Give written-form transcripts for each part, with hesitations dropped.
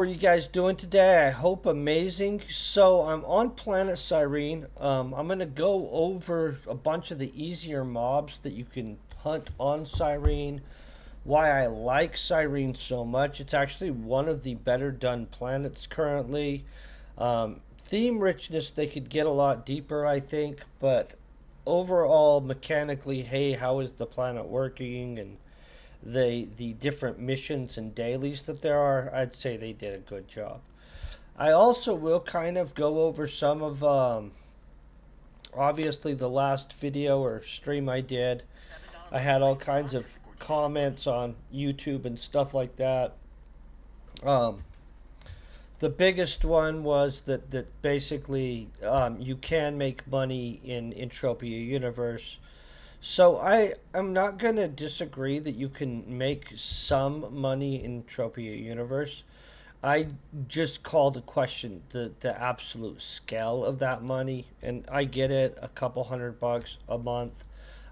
How are you guys doing today? I hope amazing. So I'm on planet Cyrene. I'm gonna go over a bunch of the easier mobs that you can hunt on Cyrene. Why I like Cyrene so much. It's actually one of the better done planets currently. Theme richness, they could get a lot deeper, I think, but overall mechanically, hey, how is the planet working and the different missions and dailies that there are, I'd say they did a good job. I also will kind of go over some of obviously the last video or stream I did. I had all kinds of comments on YouTube and stuff like that. Um, the biggest one was that basically you can make money in Entropia Universe. So I am not going to disagree that you can make some money in Tropia Universe. I just call the question the absolute scale of that money, and I get it, a couple $100 a month.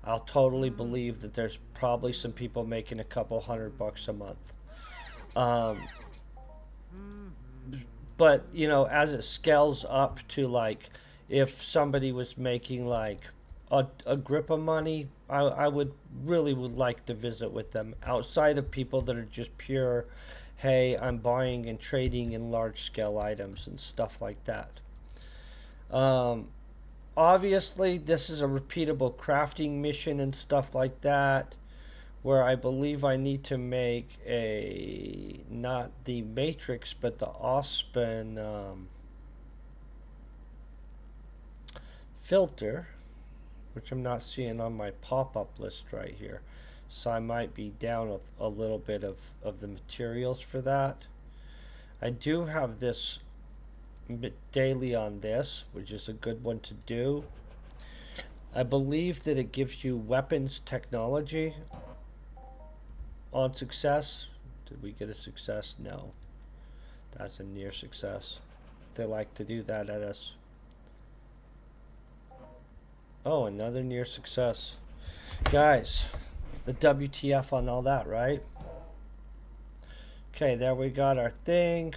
I'll totally believe that there's probably some people making a couple $100 a month. Um, but as it scales up to like, if somebody was making like a grip of money, I would really would like to visit with them outside of people that are just pure, hey, I'm buying and trading in large scale items and stuff like that. Um, Obviously, this is a repeatable crafting mission and stuff like that, where I believe I need to make a, not the matrix, but the Ospen filter, which I'm not seeing on my pop-up list right here. So I might be down a little bit of the materials for that. I do have this daily on this, which is a good one to do. I believe that it gives you weapons technology on success. Did we get a success? No. That's a near success. They like to do that at us. Oh, another near success. Guys, the WTF on all that, right? Okay, there we got our thing.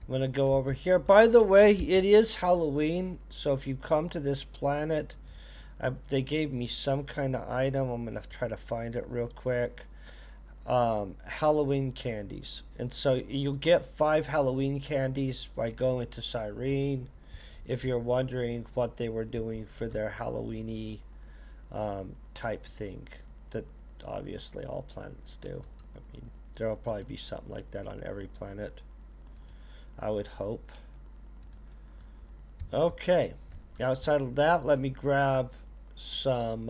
I'm going to go over here. By the way, it is Halloween, so if you come to this planet, they gave me some kind of item. I'm going to try to find it real quick. Halloween candies. And so you'll get 5 Halloween candies by going to Cyrene. If you're wondering what they were doing for their Halloweeny type thing, that obviously all planets do. I mean, there'll probably be something like that on every planet, I would hope. Okay, outside of that, let me grab some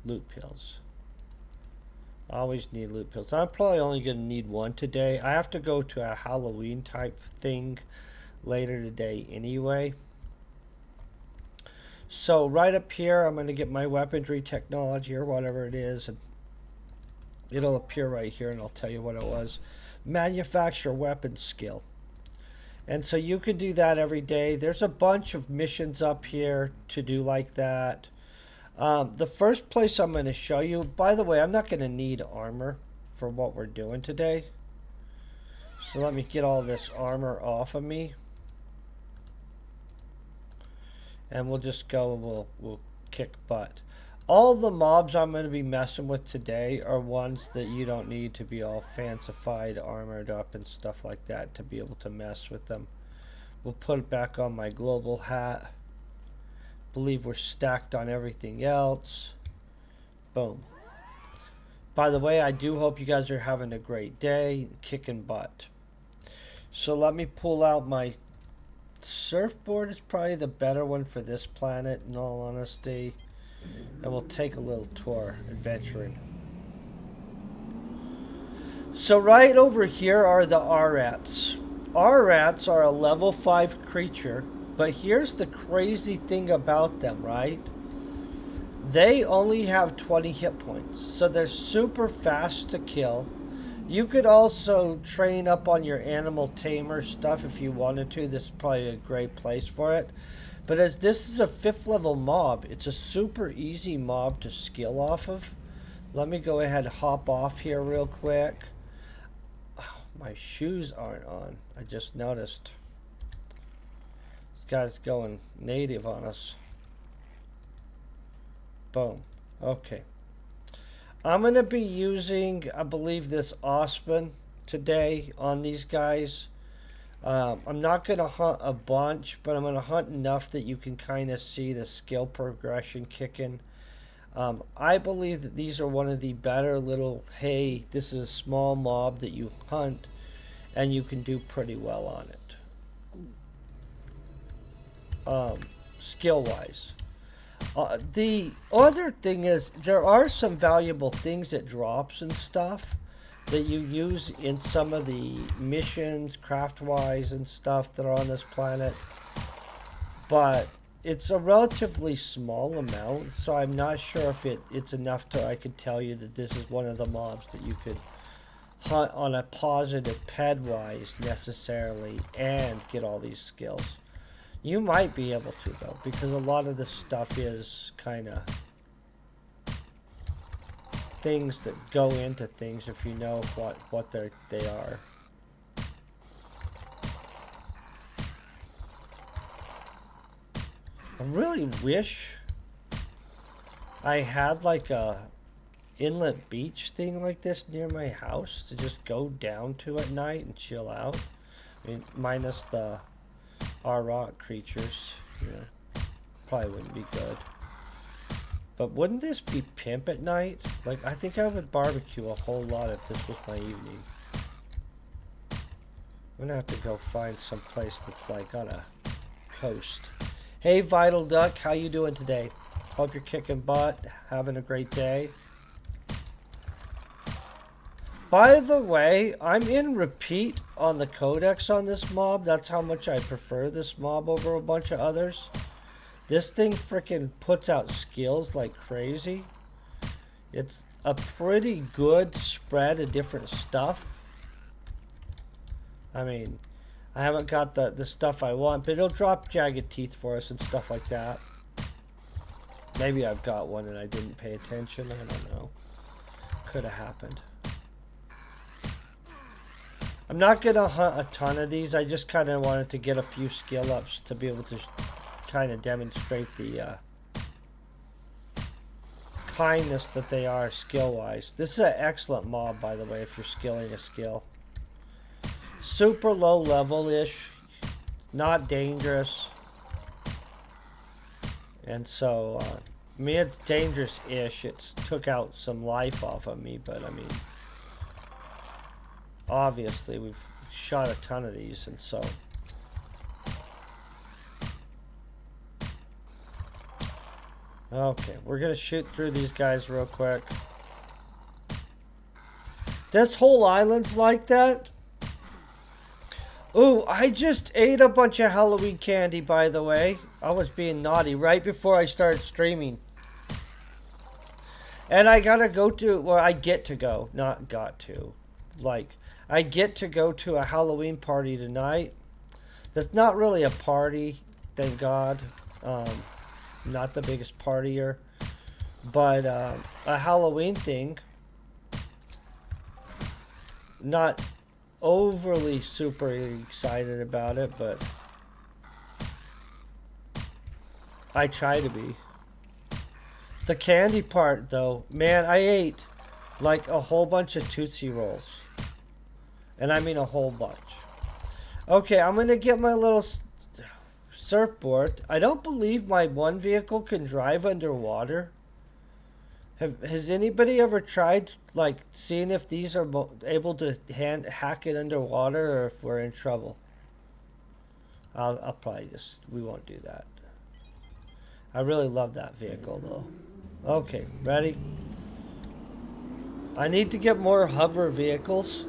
loot pills. I always need loot pills. I'm probably only going to need one today. I have to go to a Halloween type thing later today anyway. So right up here, I'm going to get my weaponry technology or whatever it is. And it'll appear right here and I'll tell you what it was. Manufacture weapon skill. And so you could do that every day. There's a bunch of missions up here to do like that. The first place I'm going to show you, by the way, I'm not going to need armor for what we're doing today. So let me get all this armor off of me. And we'll just go and we'll kick butt. All the mobs I'm going to be messing with today are ones that you don't need to be all fancified, armored up and stuff like that to be able to mess with them. We'll put it back on my global hat. Believe we're stacked on everything else. Boom. By the way, I do hope you guys are having a great day, kicking butt. So let me pull out my surfboard. Is probably the better one for this planet, in all honesty. And we'll take a little tour, adventuring. So right over here are the R-Rats. R-Rats are a level 5 creature. But here's the crazy thing about them, right? They only have 20 hit points, so they're super fast to kill. You could also train up on your animal tamer stuff if you wanted to. This is probably a great place for it. But as this is a 5th level mob, it's a super easy mob to skill off of. Let me go ahead and hop off here real quick. Oh, my shoes aren't on. I just noticed. This guy's going native on us. Boom. Okay. I'm going to be using, I believe, this Ospen today on these guys. I'm not going to hunt a bunch, but I'm going to hunt enough that you can kind of see the skill progression kicking. I believe that these are one of the better little, hey, this is a small mob that you hunt and you can do pretty well on it. Skill-wise. The other thing is there are some valuable things it drops and stuff that you use in some of the missions, craft-wise and stuff that are on this planet. But it's a relatively small amount, so I'm not sure if it's enough to I could tell you that this is one of the mobs that you could hunt on a positive ped-wise necessarily and get all these skills. You might be able to, though, because a lot of this stuff is kind of things that go into things if you know what they are. I really wish I had like a inlet beach thing like this near my house to just go down to at night and chill out. I mean, minus the our rock creatures, you know, probably wouldn't be good. But wouldn't this be pimp at night? Like, I think I would barbecue a whole lot if this was my evening. I'm gonna have to go find some place that's like on a coast. Hey, Vital Duck, how you doing today? Hope you're kicking butt, having a great day. By the way, I'm in repeat on the codex on this mob. That's how much I prefer this mob over a bunch of others. This thing freaking puts out skills like crazy. It's a pretty good spread of different stuff. I mean, I haven't got the stuff I want, but it'll drop jagged teeth for us and stuff like that. Maybe I've got one and I didn't pay attention. I don't know. Could have happened. I'm not going to hunt a ton of these. I just kind of wanted to get a few skill ups to be able to kind of demonstrate the kindness that they are skill-wise. This is an excellent mob, by the way, if you're skilling a skill. Super low level-ish. Not dangerous. And so, I mean, it's dangerous-ish. It took out some life off of me, but I mean... Obviously, we've shot a ton of these, and so... Okay, we're going to shoot through these guys real quick. This whole island's like that? Ooh, I just ate a bunch of Halloween candy, by the way. I was being naughty right before I started streaming. And I gotta go to... Well, I get to go. Not got to. Like... I get to go to a Halloween party tonight. That's not really a party, thank God. Not the biggest partier. But a Halloween thing. Not overly super excited about it, but I try to be. The candy part, though. Man, I ate like a whole bunch of Tootsie Rolls. And I mean a whole bunch. Okay, I'm going to get my little surfboard. I don't believe my one vehicle can drive underwater. Has anybody ever tried, like, seeing if these are able to hack it underwater or if we're in trouble? I'll probably just... We won't do that. I really love that vehicle, though. Okay, ready? I need to get more hover vehicles.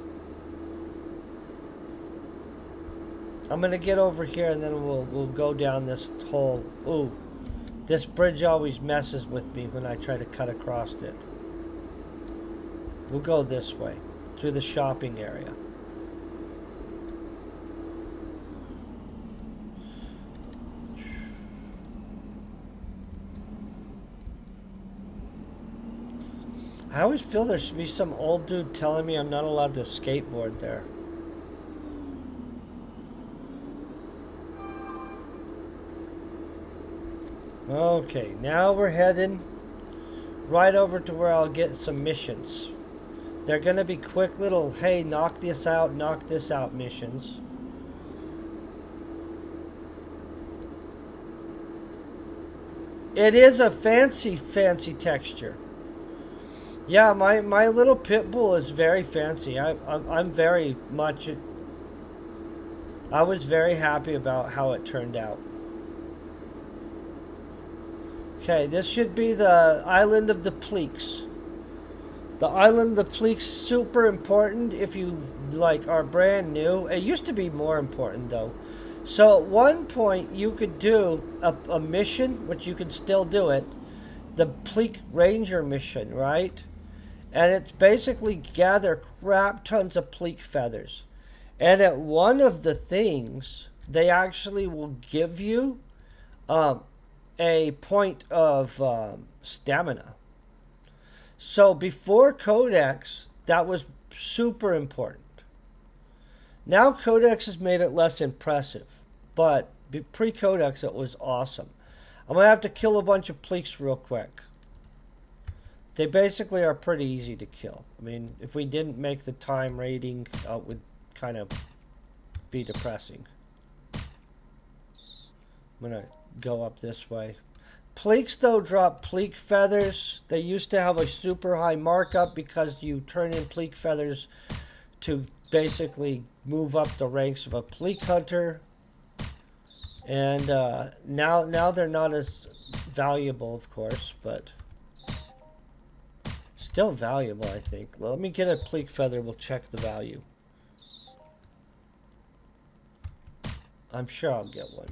I'm gonna get over here and then we'll go down this whole... Ooh, this bridge always messes with me when I try to cut across it. We'll go this way, through the shopping area. I always feel there should be some old dude telling me I'm not allowed to skateboard there. Okay, now we're heading right over to where I'll get some missions. They're going to be quick little, hey, knock this out, knock this out missions. It is a fancy texture. Yeah, my little pit bull is very fancy. I'm very much... I was very happy about how it turned out. Okay, this should be the island of the Pleaks. The island of the Pleaks, super important if you like are brand new. It used to be more important though. So at one point you could do a mission, which you can still do it, the Pleak Ranger mission, right? And it's basically gather crap tons of Pleak feathers. And at one of the things, they actually will give you a point of stamina. So before Codex, that was super important. Now Codex has made it less impressive, but pre-Codex it was awesome. I'm going to have to kill a bunch of Pleaks real quick. They basically are pretty easy to kill. I mean, if we didn't make the time rating, it would kind of be depressing. I'm going to go up this way. Pleaks, though, drop Pleak feathers. They used to have a super high markup because you turn in Pleak feathers to basically move up the ranks of a Pleak hunter. And now they're not as valuable, of course, but still valuable, I think. Let me get a Pleak feather. We'll check the value. I'm sure I'll get one.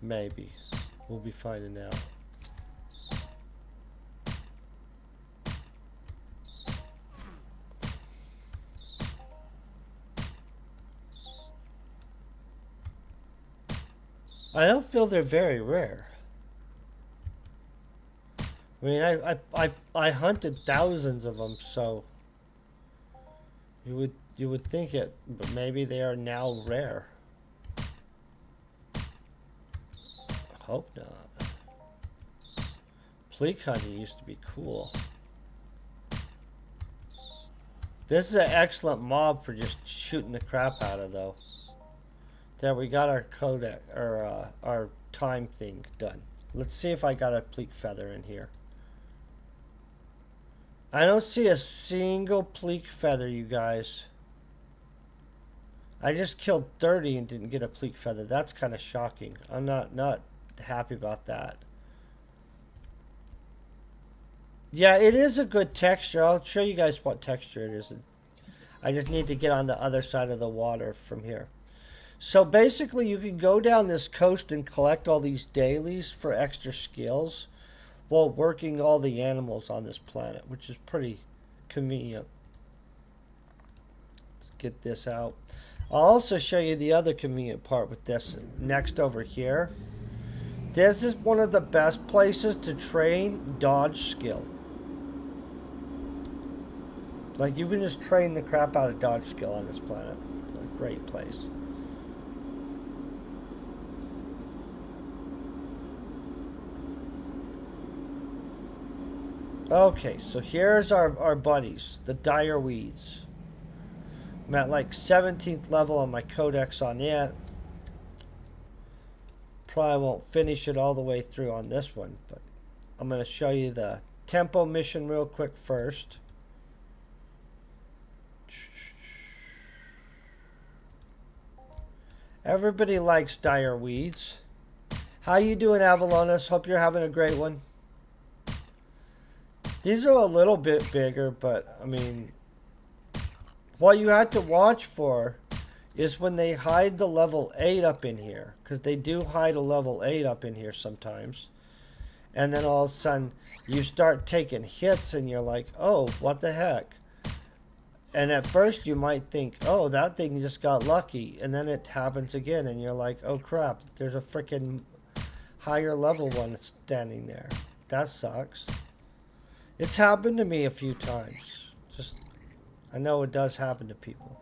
Maybe. We'll be finding out. I don't feel they're very rare. I mean, I hunted thousands of them, so you would think it, but maybe they are now rare. Hope not. Pleak hunting used to be cool. This is an excellent mob for just shooting the crap out of, though. There, we got our codec, or our time thing done. Let's see if I got a Pleak feather in here. I don't see a single Pleak feather, you guys. I just killed 30 and didn't get a Pleak feather. That's kind of shocking. I'm not happy about that. Yeah, it is a good texture. I'll show you guys what texture it is. I just need to get on the other side of the water from here. So basically you can go down this coast and collect all these dailies for extra skills while working all the animals on this planet, which is pretty convenient. Let's get this out. I'll also show you the other convenient part with this next over here. This is one of the best places to train dodge skill. Like, you can just train the crap out of dodge skill on this planet. It's a great place. Okay, so here's our buddies, the dire weeds. I'm at like 17th level on my codex on it. Probably won't finish it all the way through on this one, but I'm going to show you the tempo mission real quick first. Everybody likes dire weeds. How you doing, Avalonus? Hope you're having a great one. These are a little bit bigger, but I mean, what you have to watch for is when they hide the level 8 up in here, because they do hide a level 8 up in here sometimes. And then all of a sudden you start taking hits and you're like, oh, what the heck? And at first you might think, oh, that thing just got lucky. And then it happens again and you're like, oh crap, there's a freaking higher level one standing there. That sucks. It's happened to me a few times. Just, I know it does happen to people.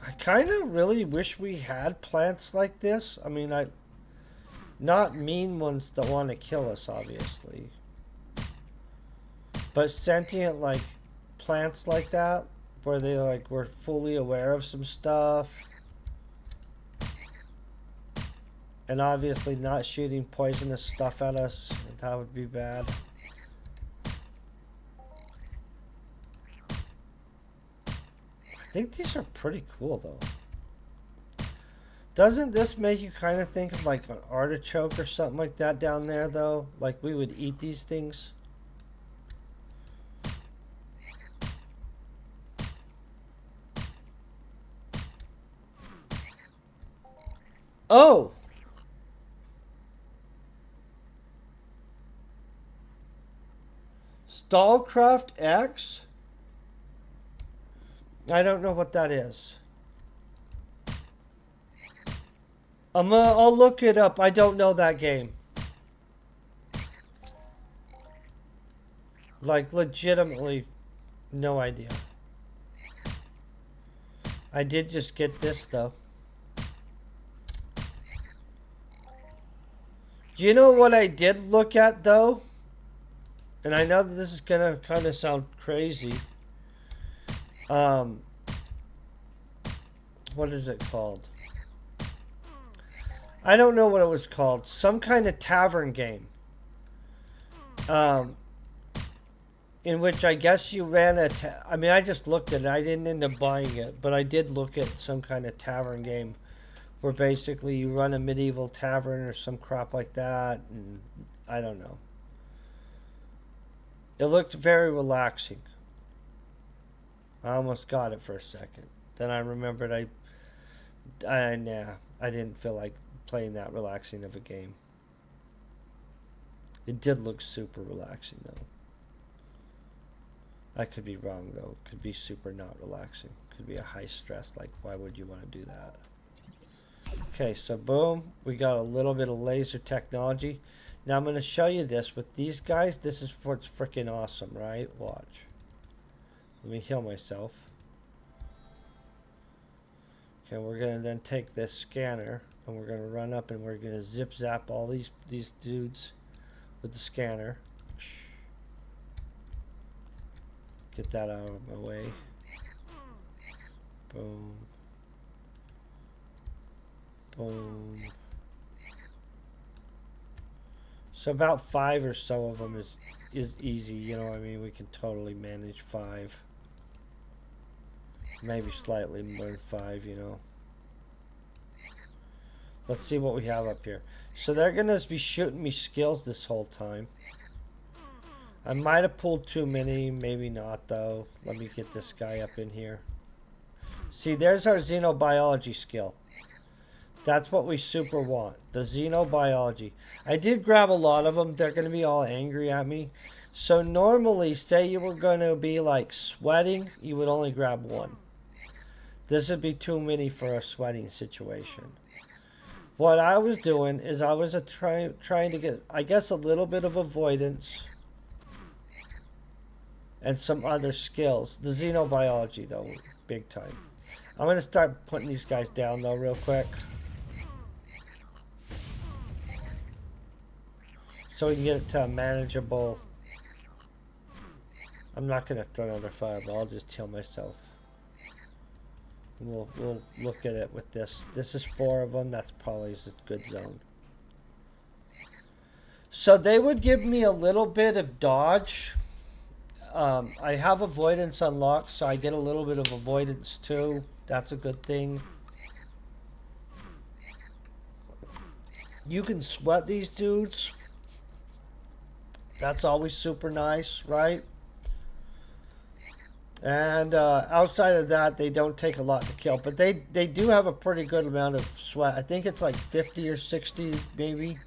I kind of really wish we had plants like this. I mean, not mean ones that want to kill us, obviously. But sentient, like, plants like that, where they, like, were fully aware of some stuff. And obviously not shooting poisonous stuff at us. That would be bad. I think these are pretty cool, though. Doesn't this make you kind of think of like an artichoke or something like that down there, though? Like we would eat these things? Oh! Stallcraft X? I don't know what that is. I'll look it up. I don't know that game. Like, legitimately, no idea. I did just get this, though. Do you know what I did look at, though? And I know that this is gonna kind of sound crazy. What is it called? I don't know what it was called. Some kind of tavern game. In which I guess you ran I mean, I just looked at it. I didn't end up buying it. But I did look at some kind of tavern game. Where basically you run a medieval tavern or some crap like that. And I don't know. It looked very relaxing. I almost got it for a second. Then I remembered I didn't feel like playing that relaxing of a game. It did look super relaxing, though. I could be wrong, though. It could be super not relaxing. It could be a high stress. Like, why would you want to do that? Okay, so boom. We got a little bit of laser technology. Now I'm going to show you this. With these guys, this is what's freaking awesome, right? Watch. Let me heal myself. Okay, we're going to then take this scanner. And we're going to run up and we're going to zip zap all these dudes with the scanner. Get that out of my way. Boom. Boom. So about 5 or so of them is easy, you know what I mean? We can totally manage 5. Maybe slightly more than 5, you know. Let's see what we have up here. So they're going to be shooting me skills this whole time. I might have pulled too many, maybe not though. Let me get this guy up in here. See, there's our Xenobiology skill. That's what we super want. The Xenobiology. I did grab a lot of them. They're going to be all angry at me. So normally, say you were going to be like sweating, you would only grab 1. This would be too many for a sweating situation. What I was doing is I was trying to get, I guess, a little bit of avoidance. And some other skills. The Xenobiology, though, big time. I'm going to start putting these guys down, though, real quick. So we can get it to a manageable... I'm not going to throw another fireball. I'll just heal myself. We'll look at it with this. This is 4 of them. That's probably a good zone. So they would give me a little bit of dodge. I have avoidance unlocked, so I get a little bit of avoidance too. That's a good thing. You can sweat these dudes. That's always super nice, right? And outside of that, they don't take a lot to kill. But they do have a pretty good amount of sweat. I think it's like 50 or 60, maybe.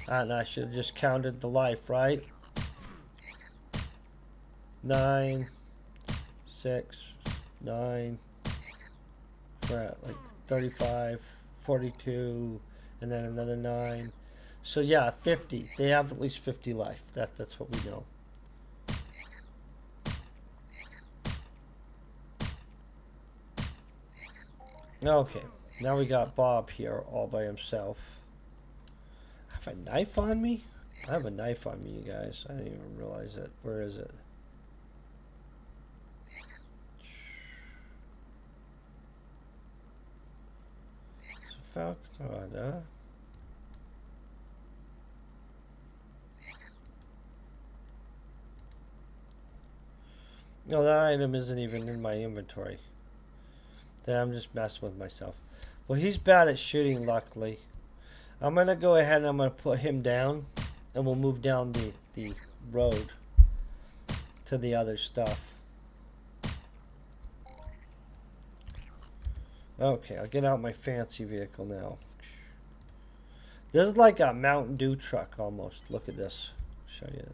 And I should have just counted the life, right? 9, 6, 9. We're at like 35, 42, and then another 9. So yeah, 50. They have at least 50 life. That's what we know. Okay, now we got Bob here all by himself. I have a knife on me? I have a knife on me, you guys. I didn't even realize it. Where is it? It's a falcon, No, that item isn't even in my inventory. Then I'm just messing with myself. Well, he's bad at shooting, luckily. I'm going to go ahead and I'm going to put him down. And we'll move down the road to the other stuff. Okay, I'll get out my fancy vehicle now. This is like a Mountain Dew truck almost. Look at this. I'll show you.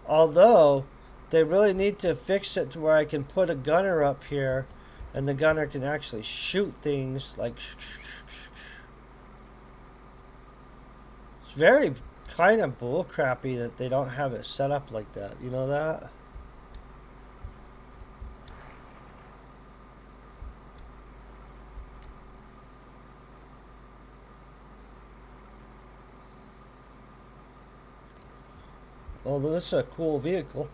Although, they really need to fix it to where I can put a gunner up here and the gunner can actually shoot things like... It's very kind of bullcrappy that they don't have it set up like that. You know that? Although this is a cool vehicle.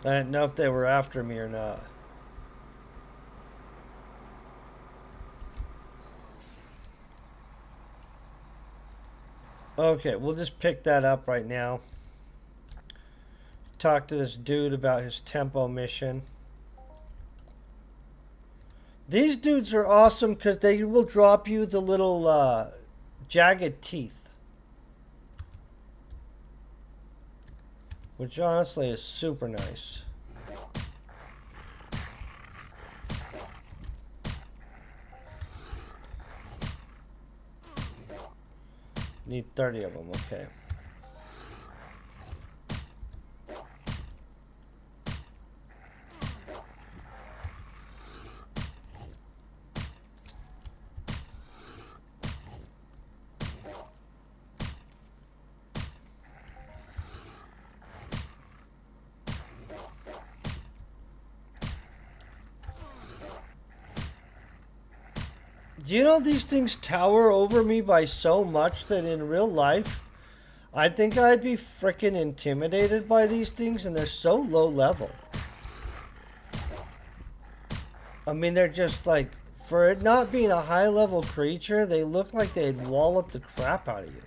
I didn't know if they were after me or not. Okay, we'll just pick that up right now. Talk to this dude about his tempo mission. These dudes are awesome because they will drop you the little jagged teeth. Which honestly is super nice. Need 30 of them, okay. Do you know these things tower over me by so much that in real life, I think I'd be freaking intimidated by these things, and they're so low level. I mean, they're just like, for it not being a high level creature, they look like they'd wallop the crap out of you.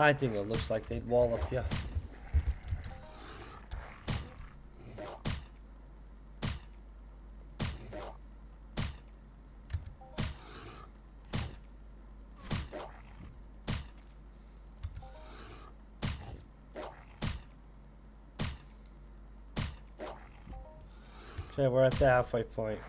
I think it looks like they'd wallop you. Okay, we're at the halfway point.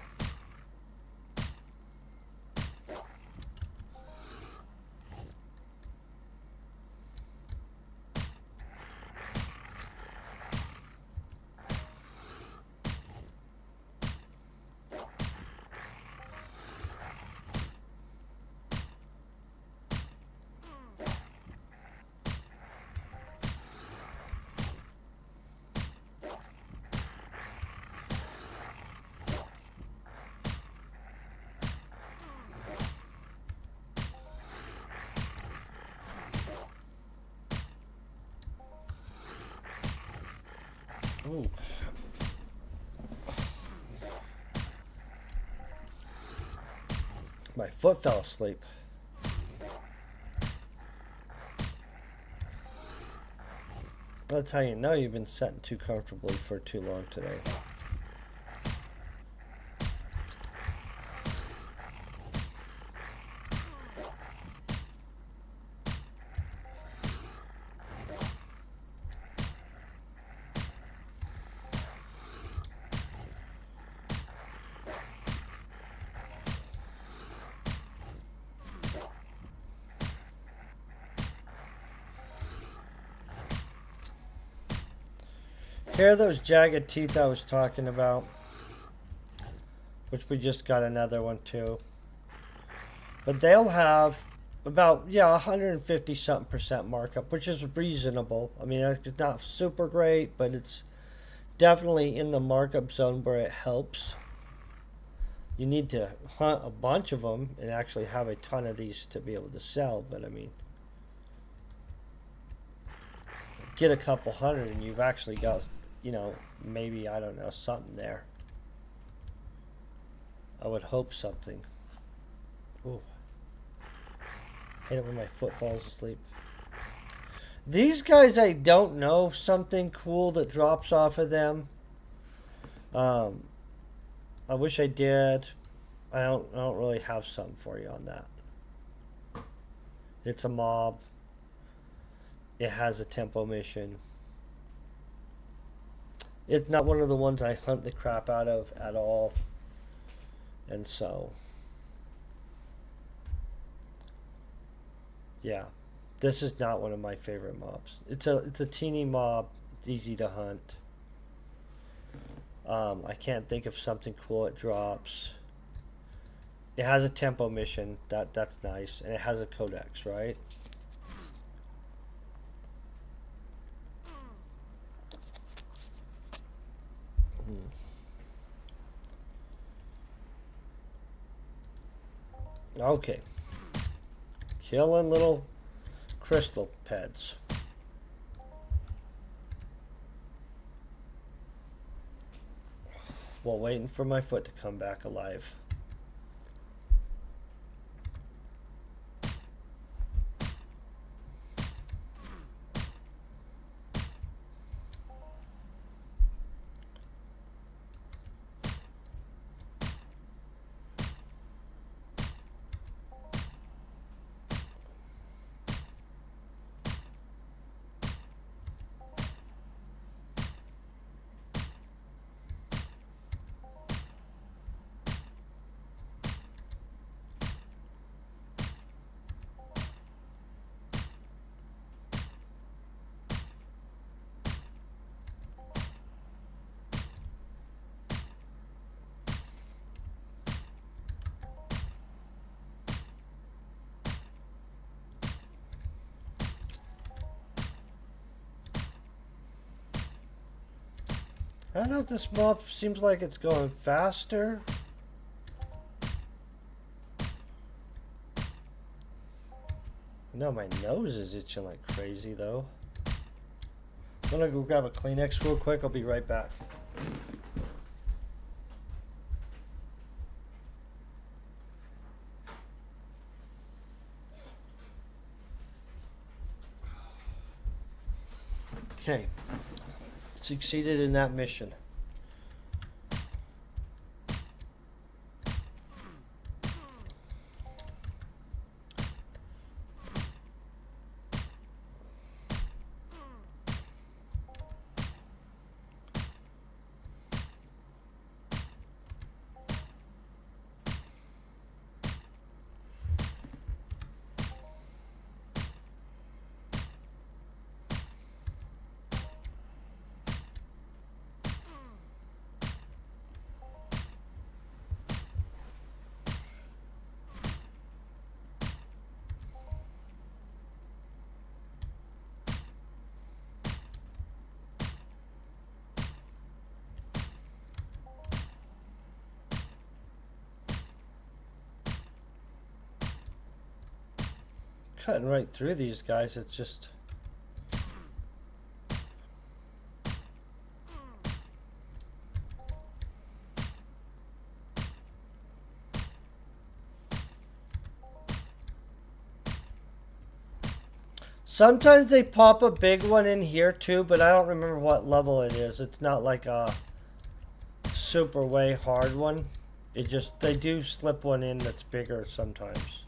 Ooh. My foot fell asleep. That's how you know you've been sitting too comfortably for too long today. Here are those jagged teeth I was talking about, which we just got another one too. But they'll have about 150 something percent markup, which is reasonable. I mean, it's not super great, but it's definitely in the markup zone where it helps. You need to hunt a bunch of them and actually have a ton of these to be able to sell, but I mean, get a couple hundred and you've actually got, you know, maybe, I don't know, something there. I would hope something. Ooh. Hate it when my foot falls asleep. These guys, I don't know something cool that drops off of them. I wish I did. I don't really have something for you on that. It's a mob. It has a tempo mission. It's not one of the ones I hunt the crap out of at all. And so, yeah, this is not one of my favorite mobs. It's a teeny mob. It's easy to hunt. I can't think of something cool it drops. It has a tempo mission. That's nice, and it has a codex, right? Okay. Killing little crystal pets. While waiting for my foot to come back alive. I don't know if this mob seems like it's going faster. No, my nose is itching like crazy though. I'm gonna go grab a Kleenex real quick. I'll be right back. Okay. Succeeded in that mission. Cutting right through these guys, it's just Sometimes they pop a big one in here too, but I don't remember what level it is. It's not like a super way hard one. It just, they do slip one in that's bigger sometimes.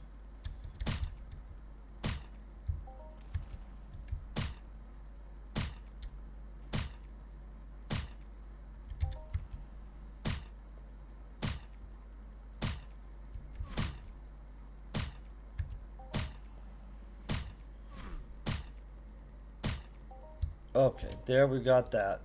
Okay, there we got that.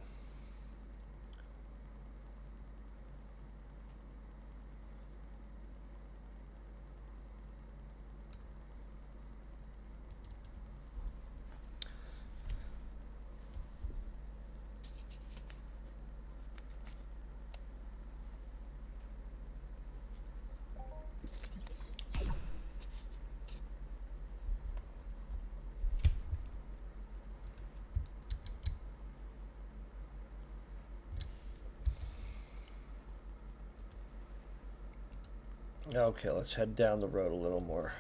Okay, let's head down the road a little more.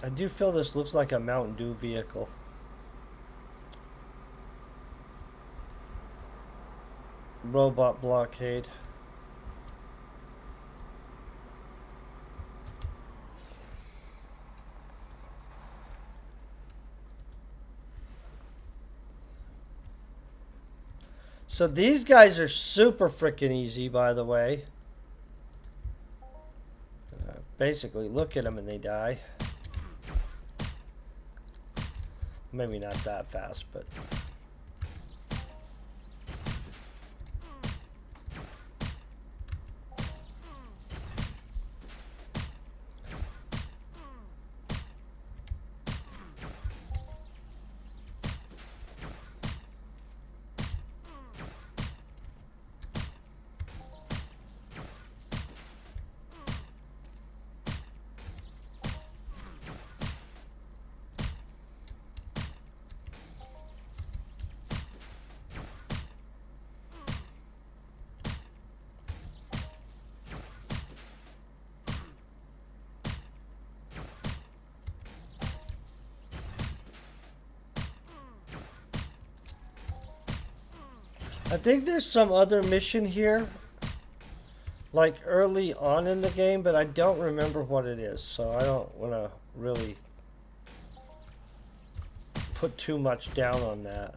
I do feel this looks like a Mountain Dew vehicle. Robot blockade. So these guys are super freaking easy, by the way. Basically, look at them and they die. Maybe not that fast, but... I think there's some other mission here, like early on in the game, but I don't remember what it is, so I don't want to really put too much down on that.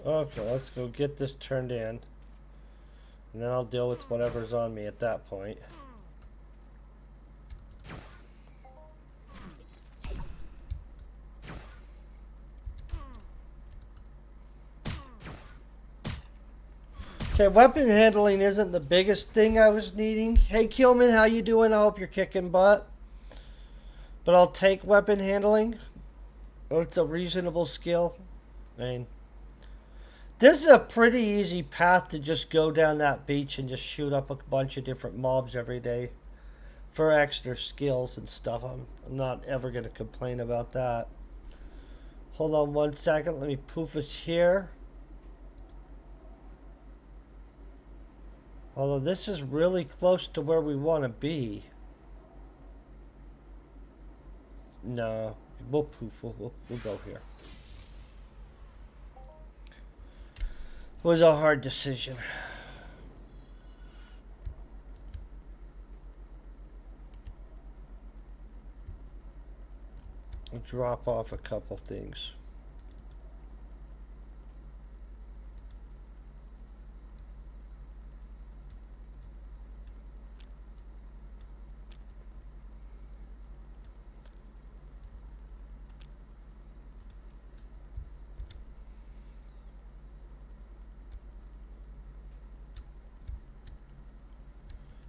Okay, let's go get this turned in. And then I'll deal with whatever's on me at that point. Okay, weapon handling isn't the biggest thing I was needing. Hey, Killman, how you doing? I hope you're kicking butt. But I'll take weapon handling. It's a reasonable skill. I mean... this is a pretty easy path to just go down that beach and just shoot up a bunch of different mobs every day for extra skills and stuff. I'm not ever going to complain about that. Hold on one second. Let me poof it here. Although this is really close to where we want to be. No, we'll poof. We'll go here. It was a hard decision. I'll drop off a couple things.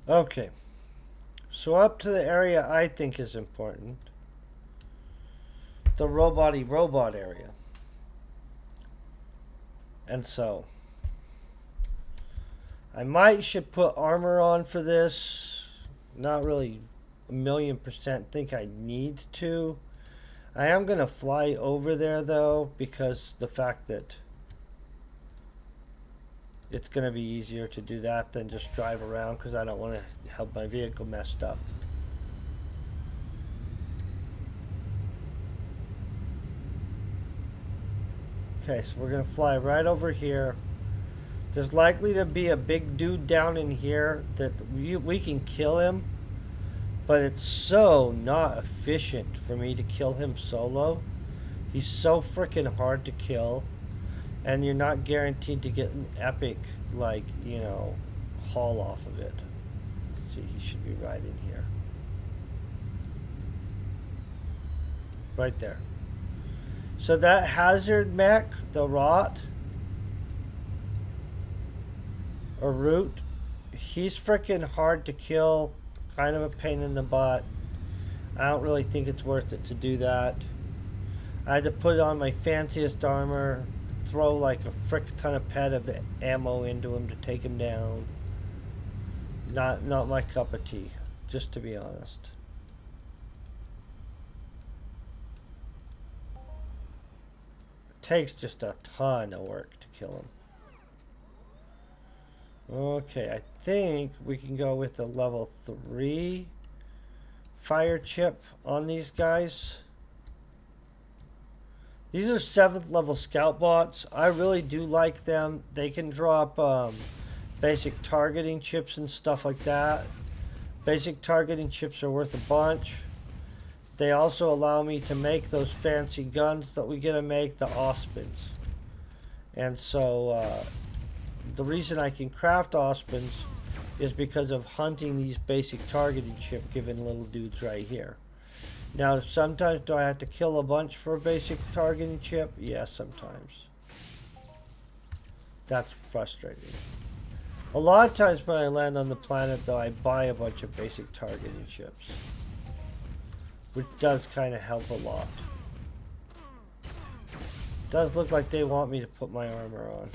Okay, so up to the area I think is important. the robot area. And so I should put armor on for this. Not really 1,000,000% think I need to. I am going to fly over there though, because the fact that it's going to be easier to do that than just drive around, because I don't want to have my vehicle messed up. Okay, so we're going to fly right over here. There's likely to be a big dude down in here that we can kill him, but it's so not efficient for me to kill him solo. He's so freaking hard to kill, and you're not guaranteed to get an epic, like, you know, haul off of it. Let's see, he should be right in here. Right there. So that hazard mech, the rot, or root, he's freaking hard to kill, kind of a pain in the butt. I don't really think it's worth it to do that. I had to put on my fanciest armor, throw like a frick ton of pet of ammo into him to take him down. Not my cup of tea, just to be honest. It takes just a ton of work to kill him. Okay, I think we can go with a level 3 fire chip on these guys. These are 7th level scout bots. I really do like them. They can drop basic targeting chips and stuff like that. Basic targeting chips are worth a bunch. They also allow me to make those fancy guns that we get to make, the Ospins. And so the reason I can craft Ospins is because of hunting these basic targeting chip given little dudes right here. Now, sometimes do I have to kill a bunch for a basic targeting chip? Yes, sometimes. That's frustrating. A lot of times when I land on the planet, though, I buy a bunch of basic targeting chips, which does kind of help a lot. Does look like they want me to put my armor on.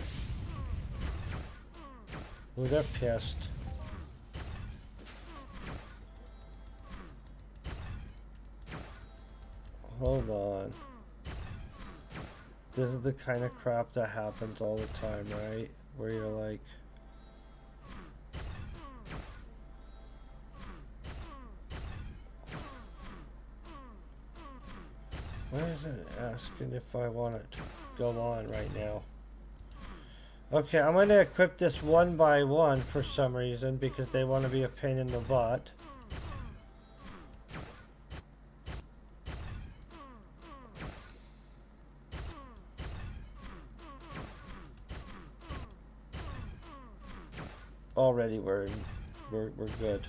Ooh, they're pissed. Hold on. This is the kind of crap that happens all the time, right? Where you're like... Why is it asking if I want it to go on right now? Okay, I'm going to equip this one by one for some reason, because they want to be a pain in the butt. Already we're good.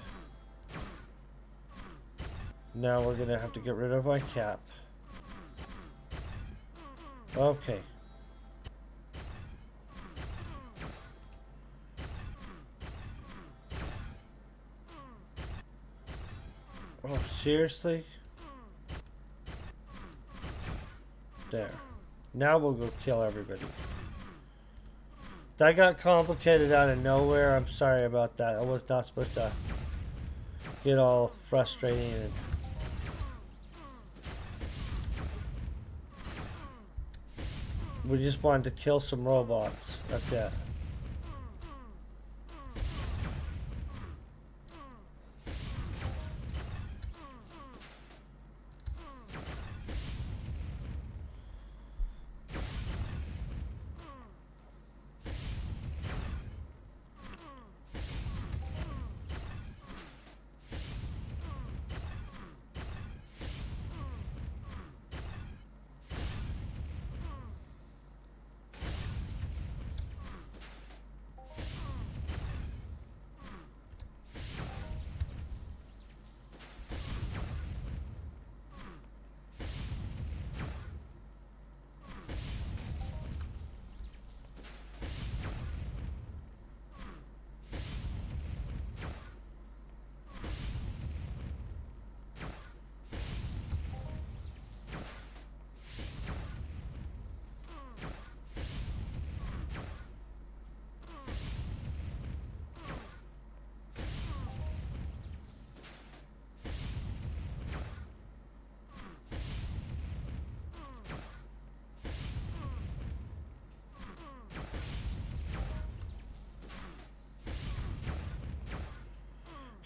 Now we're going to have to get rid of my cap. Okay. Oh, seriously? There. Now we'll go kill everybody. That got complicated out of nowhere. I'm sorry about that. I was not supposed to get all frustrated. We just wanted to kill some robots. That's it.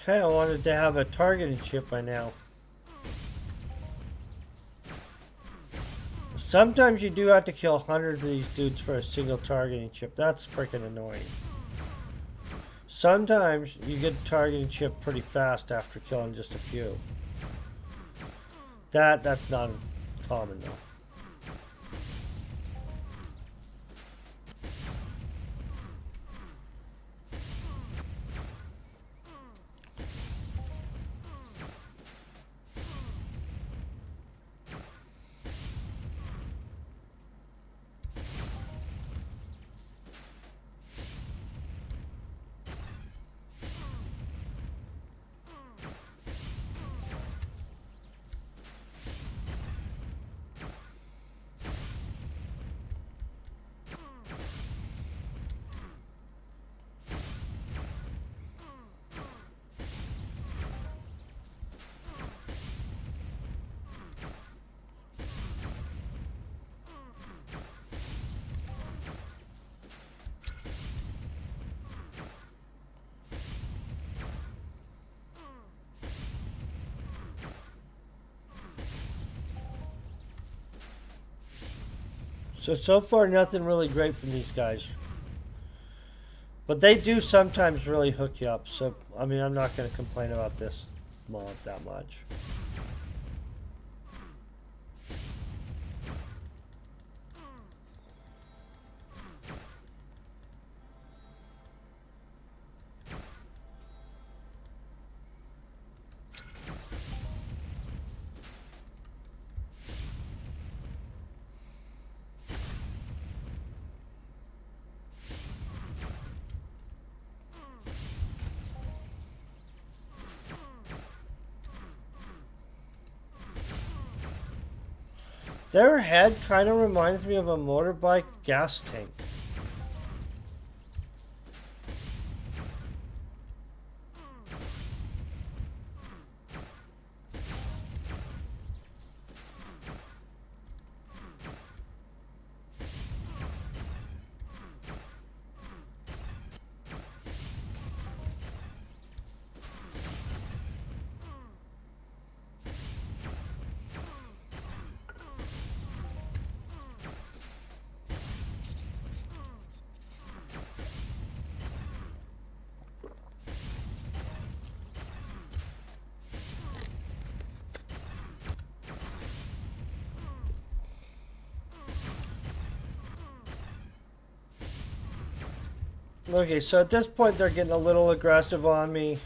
Okay, I wanted to have a targeting chip by now. Sometimes you do have to kill hundreds of these dudes for a single targeting chip. That's freaking annoying. Sometimes you get a targeting chip pretty fast after killing just a few. That's not common though. So far nothing really great from these guys. But they do sometimes really hook you up. So, I mean, I'm not going to complain about this mod that much. Their head kind of reminds me of a motorbike gas tank. Okay, so at this point they're getting a little aggressive on me.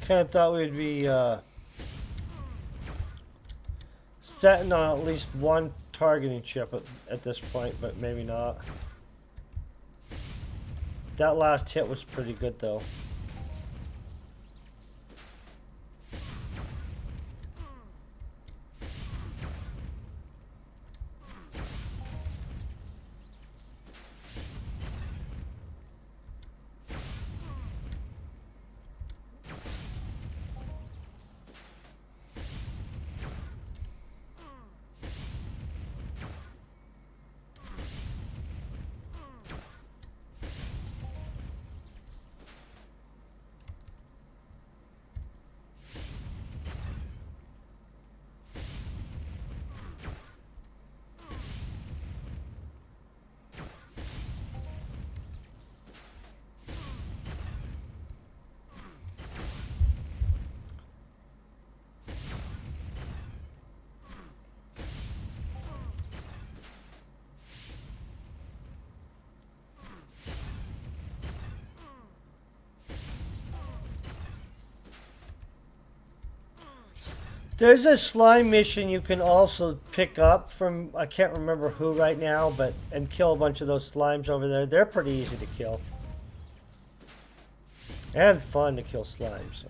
Kind of thought we'd be setting on at least one targeting chip at this point, but maybe not. That last hit was pretty good though. There's a slime mission you can also pick up from, I can't remember who right now, but and kill a bunch of those slimes over there. They're pretty easy to kill. And fun to kill slimes.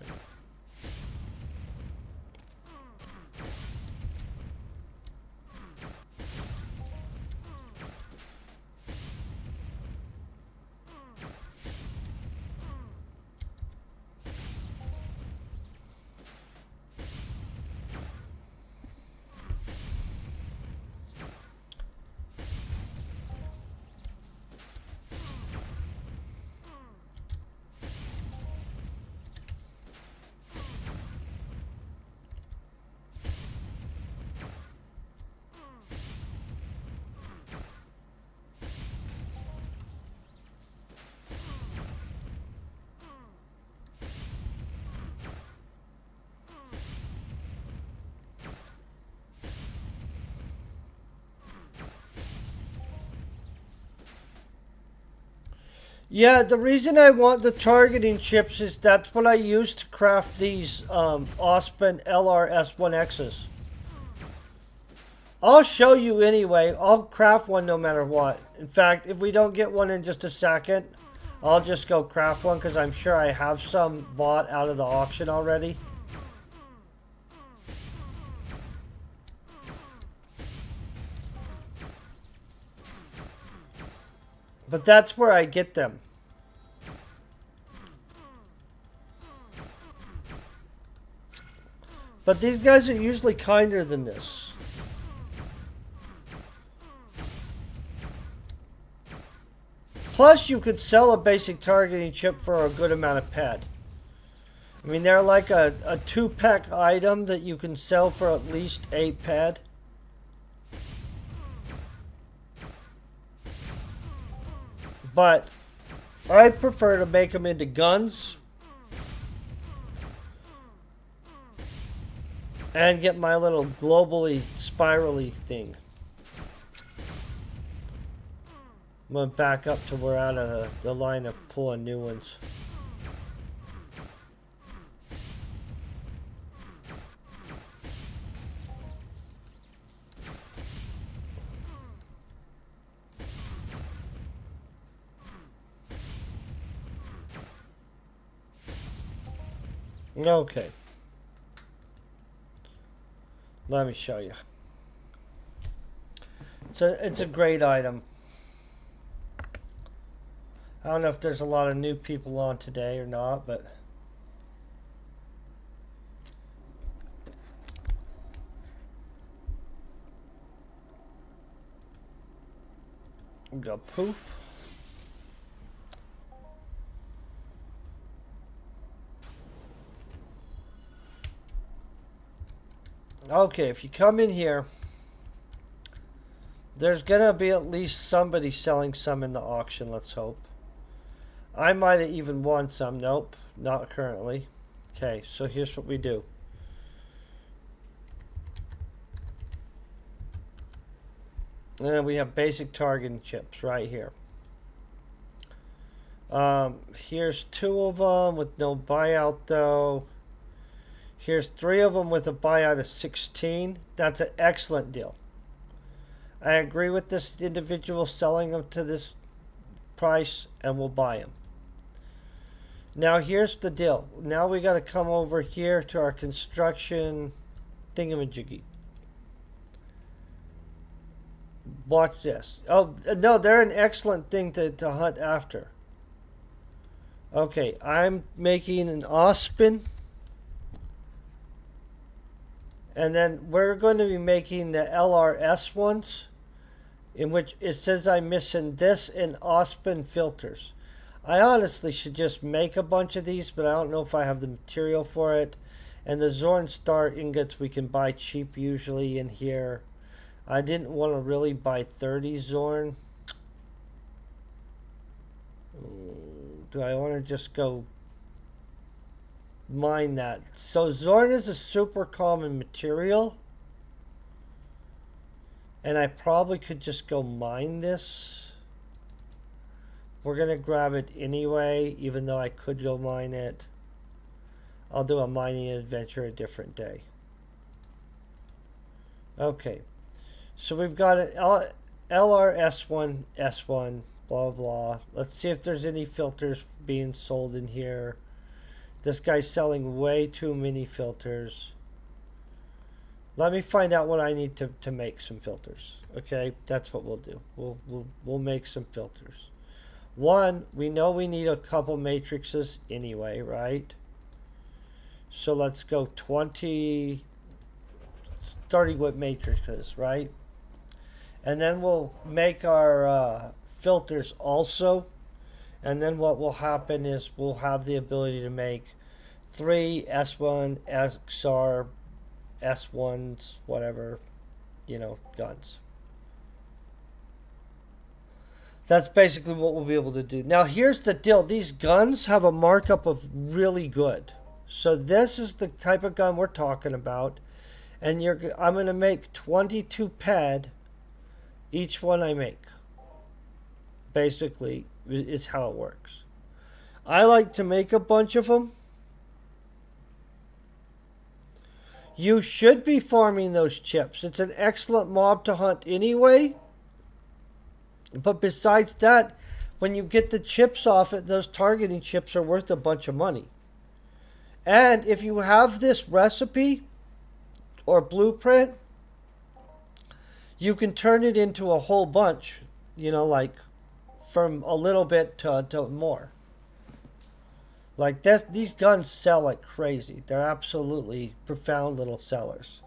Yeah, the reason I want the targeting chips is that's what I use to craft these Ospen LRS1Xs. I'll show you anyway. I'll craft one no matter what. In fact, if we don't get one in just a second, I'll just go craft one because I'm sure I have some bought out of the auction already. But that's where I get them. But these guys are usually kinder than this. Plus, you could sell a basic targeting chip for a good amount of ped. I mean, they're like a 2-pack item that you can sell for at least 8 ped. But I prefer to make them into guns and get my little globally spirally thing. I'm going to back up till we're out of the line of pulling new ones. Okay. Let me show you. It's a great item. I don't know if there's a lot of new people on today or not, but we go poof. Okay, if you come in here, there's gonna be at least somebody selling some in the auction, let's hope. I might have even won some. Nope, not currently. Okay, so here's what we do. And we have basic targeting chips right here. Here's 2 of them with no buyout though. Here's 3 of them with a buyout of 16. That's an excellent deal. I agree with this individual selling them to this price, and we'll buy them. Now here's the deal. Now we got to come over here to our construction thingamajiggy. Watch this. Oh, no, they're an excellent thing to hunt after. Okay, I'm making an Ospen. And then we're going to be making the LRS ones, in which it says I'm missing this and Ospen filters. I honestly should just make a bunch of these, but I don't know if I have the material for it. And the Zorn Star ingots we can buy cheap usually in here. I didn't want to really buy 30 Zorn. Do I want to just go mine that? So Zorn is a super common material, and I probably could just go mine this. We're gonna grab it anyway, even though I could go mine it. I'll do a mining adventure a different day. Okay. So we've got an LRS1, S1, blah, blah. Let's see if there's any filters being sold in here. This guy's selling way too many filters. Let me find out what I need to make some filters. Okay, that's what we'll do. We'll make some filters. One, we know we need a couple matrices anyway, right? So let's go 20, starting with matrices, right? And then we'll make our filters also. And then what will happen is we'll have the ability to make 3 S1, XR, S1s, whatever, guns. That's basically what we'll be able to do. Now, here's the deal. These guns have a markup of really good. So this is the type of gun we're talking about. And I'm going to make 22 ped each one I make. Basically, is how it works. I like to make a bunch of them. You should be farming those chips. It's an excellent mob to hunt anyway. But besides that, when you get the chips off it, those targeting chips are worth a bunch of money. And if you have this recipe or blueprint, you can turn it into a whole bunch, like from a little bit to more. Like this, these guns sell like crazy. They're absolutely profound little sellers.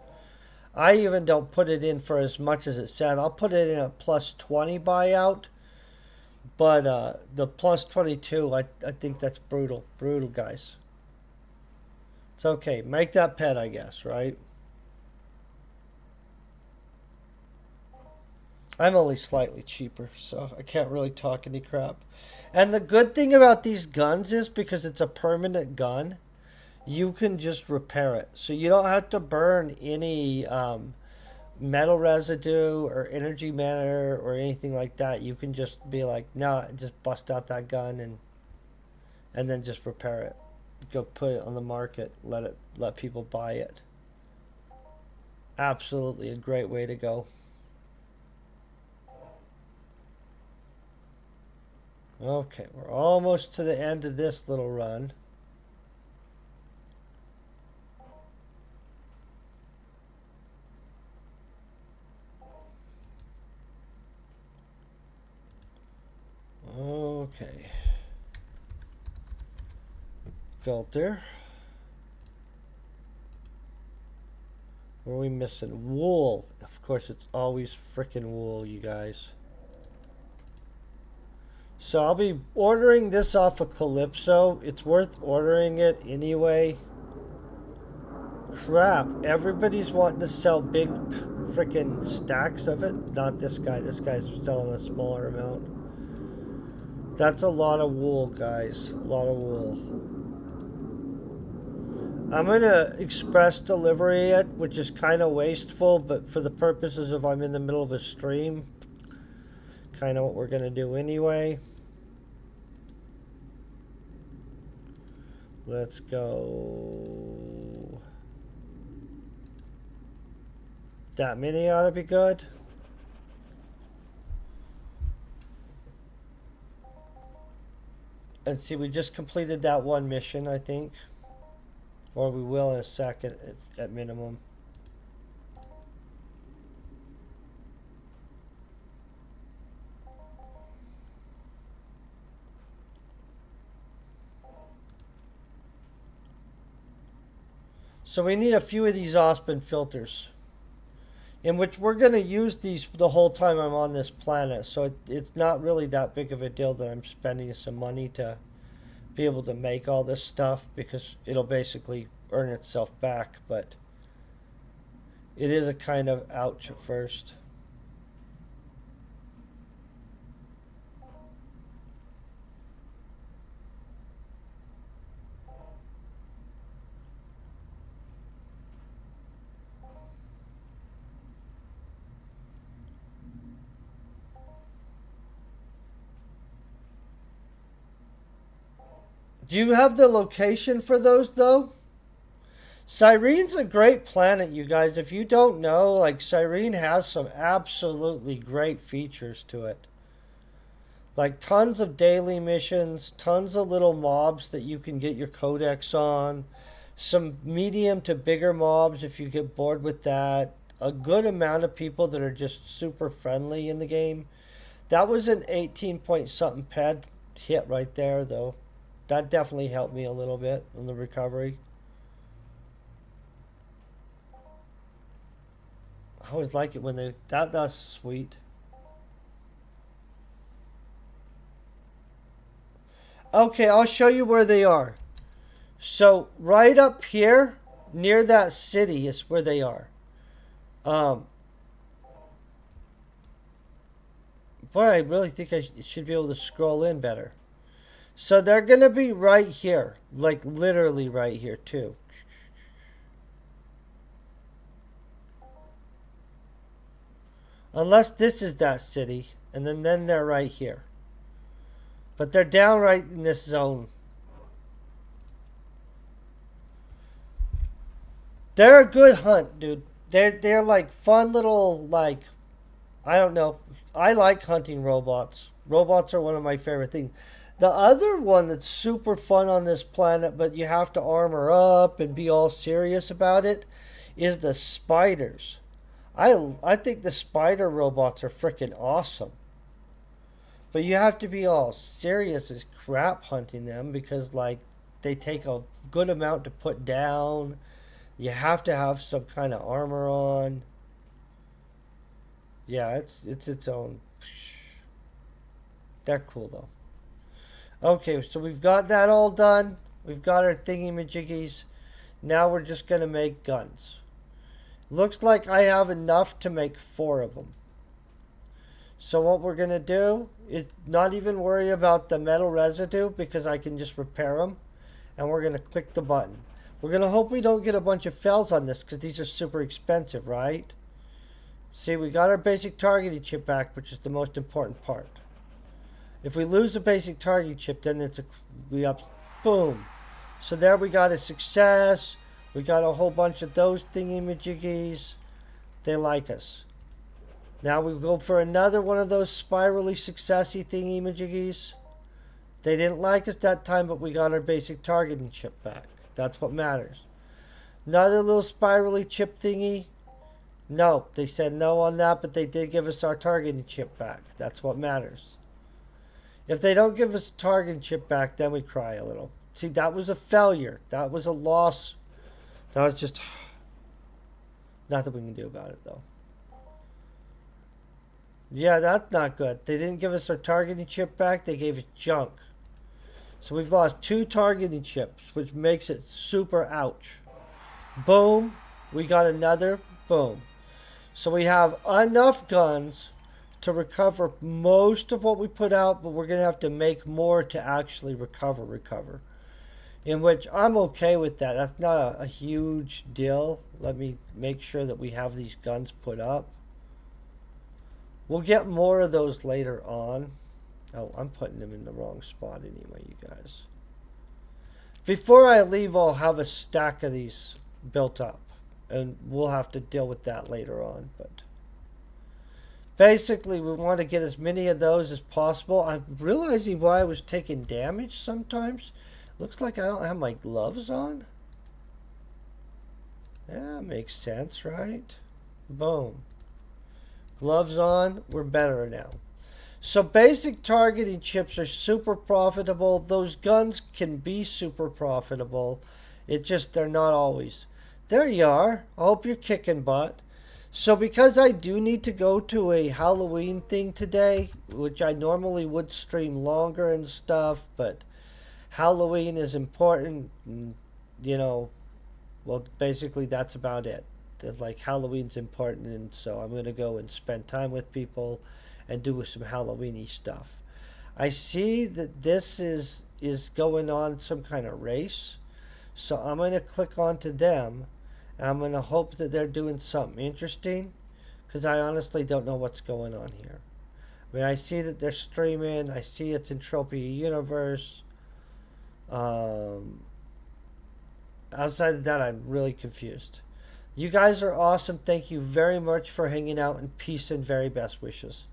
I even don't put it in for as much as it said. I'll put it in a plus 20 buyout. But the plus 22, I think that's brutal. Brutal, guys. It's okay. Make that pet, I guess, right? I'm only slightly cheaper, so I can't really talk any crap. And the good thing about these guns is because it's a permanent gun, you can just repair it. So you don't have to burn any metal residue or energy matter or anything like that. You can just be like, nah, just bust out that gun and then just repair it. Go put it on the market. Let people buy it. Absolutely a great way to go. Okay, we're almost to the end of this little run. Okay. Filter. What are we missing? Wool. Of course, it's always frickin' wool, you guys. So I'll be ordering this off of Calypso. It's worth ordering it anyway. Crap. Everybody's wanting to sell big frickin' stacks of it. Not this guy. This guy's selling a smaller amount. That's a lot of wool, guys. A lot of wool. I'm going to express delivery it, which is kind of wasteful, but for the purposes of I'm in the middle of a stream, kind of what we're going to do anyway. Let's go. That many ought to be good. And see, we just completed that one mission, I think. Or we will in a second at minimum. So we need a few of these Ospen filters, in which we're going to use these the whole time I'm on this planet. So it's not really that big of a deal that I'm spending some money to be able to make all this stuff, because it'll basically earn itself back. But it is a kind of ouch at first. Do you have the location for those, though? Cyrene's a great planet, you guys. If you don't know, like, Cyrene has some absolutely great features to it. Like, tons of daily missions, tons of little mobs that you can get your codex on, some medium to bigger mobs if you get bored with that, a good amount of people that are just super friendly in the game. That was an 18 point something pad hit right there, though. That definitely helped me a little bit in the recovery. I always like it when they that's sweet. Okay, I'll show you where they are. So right up here near that city is where they are. Um, Boy, I really think I should be able to scroll in better. So they're gonna be right here, like literally right here too. Unless this is that city, and then they're right here. But they're down right in this zone. They're a good hunt, dude. They're like fun little like I don't know. I like hunting robots. Robots are one of my favorite things. The other one that's super fun on this planet, but you have to armor up and be all serious about it, is the spiders. I think the spider robots are freaking awesome. But you have to be all serious as crap hunting them because like they take a good amount to put down. You have to have some kind of armor on. Yeah, it's its own. They're cool though. Okay, so we've got that all done. We've got our thingy-majiggies. Now we're just gonna make guns. Looks like I have enough to make 4 of them. So what we're gonna do is not even worry about the metal residue because I can just repair them. And we're gonna click the button. We're gonna hope we don't get a bunch of fails on this because these are super expensive, right? See, we got our basic targeting chip back, which is the most important part. If we lose the basic targeting chip, then we up, boom. So there we got a success. We got a whole bunch of those thingy-majiggies. They like us. Now we go for another one of those spirally successy thingy-majiggies. They didn't like us that time, but we got our basic targeting chip back. That's what matters. Another little spirally chip thingy. No, they said no on that, but they did give us our targeting chip back. That's what matters. If they don't give us targeting chip back, then we cry a little. See, that was a failure. That was a loss. That was just nothing we can do about it, though. Yeah, that's not good. They didn't give us our targeting chip back. They gave us junk. So we've lost 2 targeting chips, which makes it super ouch. Boom. We got another. Boom. So we have enough guns to recover most of what we put out, but we're going to have to make more to actually recover. In which I'm okay with that. That's not a huge deal. Let me make sure that we have these guns put up. We'll get more of those later on. Oh, I'm putting them in the wrong spot anyway, you guys. Before I leave, I'll have a stack of these built up. And we'll have to deal with that later on. But basically, we want to get as many of those as possible. I'm realizing why I was taking damage sometimes. Looks like I don't have my gloves on. Yeah, makes sense, right? Boom. Gloves on. We're better now. So basic targeting chips are super profitable. Those guns can be super profitable. It just, they're not always. There you are. I hope you're kicking butt. So because I do need to go to a Halloween thing today, which I normally would stream longer and stuff, but Halloween is important, and, you know, well, basically that's about it. There's like Halloween's important, and so I'm going to go and spend time with people and do some Halloweeny stuff. I see that this is going on some kind of race, so I'm going to click onto them. I'm going to hope that they're doing something interesting because I honestly don't know what's going on here. I mean, I see that they're streaming. I see it's Entropy Universe. Outside of that, I'm really confused. You guys are awesome. Thank you very much for hanging out, and peace and very best wishes.